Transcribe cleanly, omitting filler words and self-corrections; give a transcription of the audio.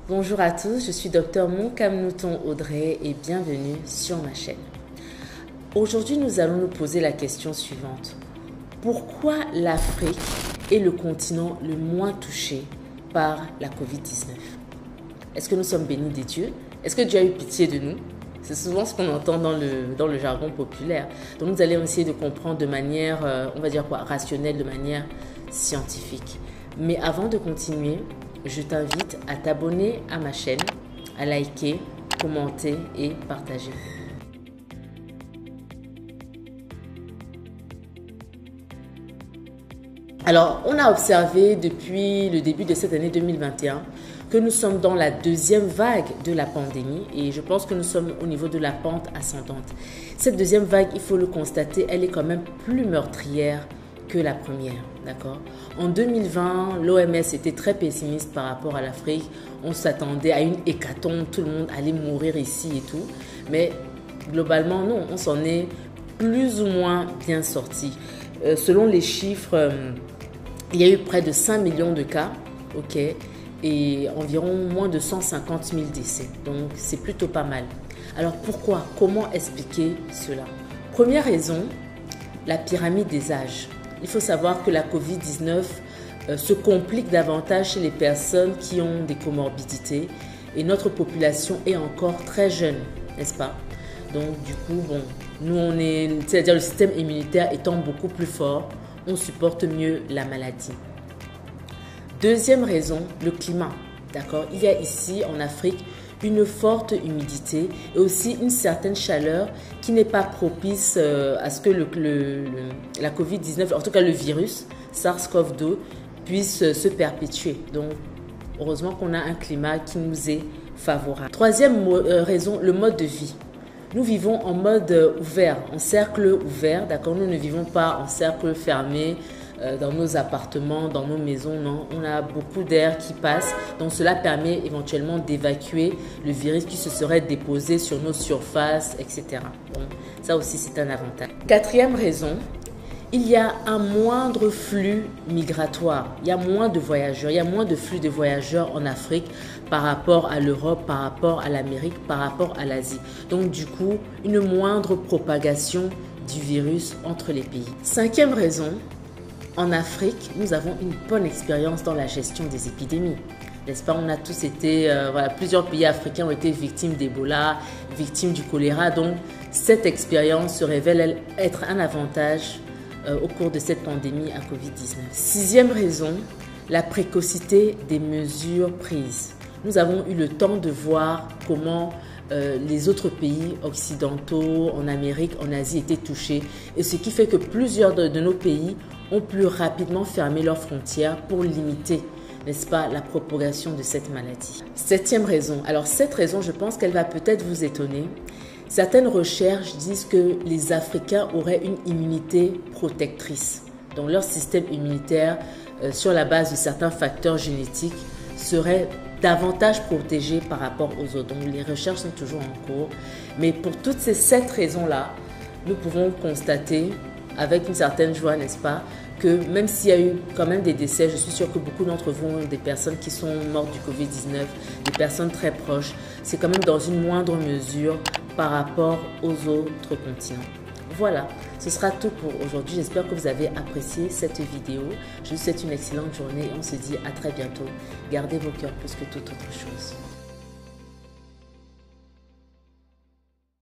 Bonjour à tous, je suis Dr Monkamnouton Audrey et bienvenue sur ma chaîne. Aujourd'hui, nous allons nous poser la question suivante. Pourquoi l'Afrique est le continent le moins touché par la Covid-19? Est-ce que nous sommes bénis des dieux? Est-ce que Dieu a eu pitié de nous? C'est souvent ce qu'on entend dans le jargon populaire. Donc nous allons essayer de comprendre de manière, on va dire quoi, rationnelle, de manière scientifique. Mais avant de continuer, je t'invite à t'abonner à ma chaîne, à liker, commenter et partager. Alors, on a observé depuis le début de cette année 2021 que nous sommes dans la deuxième vague de la pandémie et je pense que nous sommes au niveau de la pente ascendante. Cette deuxième vague, il faut le constater, elle est quand même plus meurtrière que la première, d'accord? En 2020, l'OMS était très pessimiste par rapport à l'Afrique. On s'attendait à une hécatombe, tout le monde allait mourir ici et tout. Mais globalement, non, on s'en est plus ou moins bien sorti. Selon les chiffres, il y a eu près de 5 millions de cas, ok, et environ moins de 150 000 décès. Donc, c'est plutôt pas mal. Alors, pourquoi? Comment expliquer cela? Première raison, la pyramide des âges. Il faut savoir que la Covid-19 se complique davantage chez les personnes qui ont des comorbidités et notre population est encore très jeune, n'est-ce pas? Donc du coup, bon, nous on est, c'est-à-dire le système immunitaire étant beaucoup plus fort, on supporte mieux la maladie. Deuxième raison, le climat, d'accord? Il y a ici en Afrique une forte humidité et aussi une certaine chaleur qui n'est pas propice à ce que la Covid-19, en tout cas le virus SARS-CoV-2, puisse se perpétuer. Donc, heureusement qu'on a un climat qui nous est favorable. Troisième raison, le mode de vie. Nous vivons en mode ouvert, en cercle ouvert, d'accord? Nous ne vivons pas en cercle fermé, dans nos appartements, dans nos maisons, non. On a beaucoup d'air qui passe, donc cela permet éventuellement d'évacuer le virus qui se serait déposé sur nos surfaces, etc. Donc ça aussi c'est un avantage. Quatrième raison, il y a un moindre flux migratoire, il y a moins de voyageurs, il y a moins de flux de voyageurs en Afrique par rapport à l'Europe, par rapport à l'Amérique, par rapport à l'Asie. Donc du coup, une moindre propagation du virus entre les pays. Cinquième raison, en Afrique, nous avons une bonne expérience dans la gestion des épidémies. N'est-ce pas? On a tous été, voilà, plusieurs pays africains ont été victimes d'Ebola, victimes du choléra. Donc, cette expérience se révèle être un avantage au cours de cette pandémie à Covid-19. Sixième raison, la précocité des mesures prises. Nous avons eu le temps de voir comment les autres pays occidentaux, en Amérique, en Asie étaient touchés. Et ce qui fait que plusieurs de nos pays ont plus rapidement fermé leurs frontières pour limiter, n'est-ce pas, la propagation de cette maladie. Septième raison. Alors cette raison, je pense qu'elle va peut-être vous étonner. Certaines recherches disent que les Africains auraient une immunité protectrice. Donc leur système immunitaire, sur la base de certains facteurs génétiques, serait davantage protégé par rapport aux autres. Donc les recherches sont toujours en cours. Mais pour toutes ces 7 raisons-là, nous pouvons constater avec une certaine joie, n'est-ce pas, que même s'il y a eu quand même des décès, je suis sûre que beaucoup d'entre vous ont des personnes qui sont mortes du Covid-19, des personnes très proches, c'est quand même dans une moindre mesure par rapport aux autres continents. Voilà, ce sera tout pour aujourd'hui. J'espère que vous avez apprécié cette vidéo. Je vous souhaite une excellente journée et on se dit à très bientôt. Gardez vos cœurs plus que toute autre chose.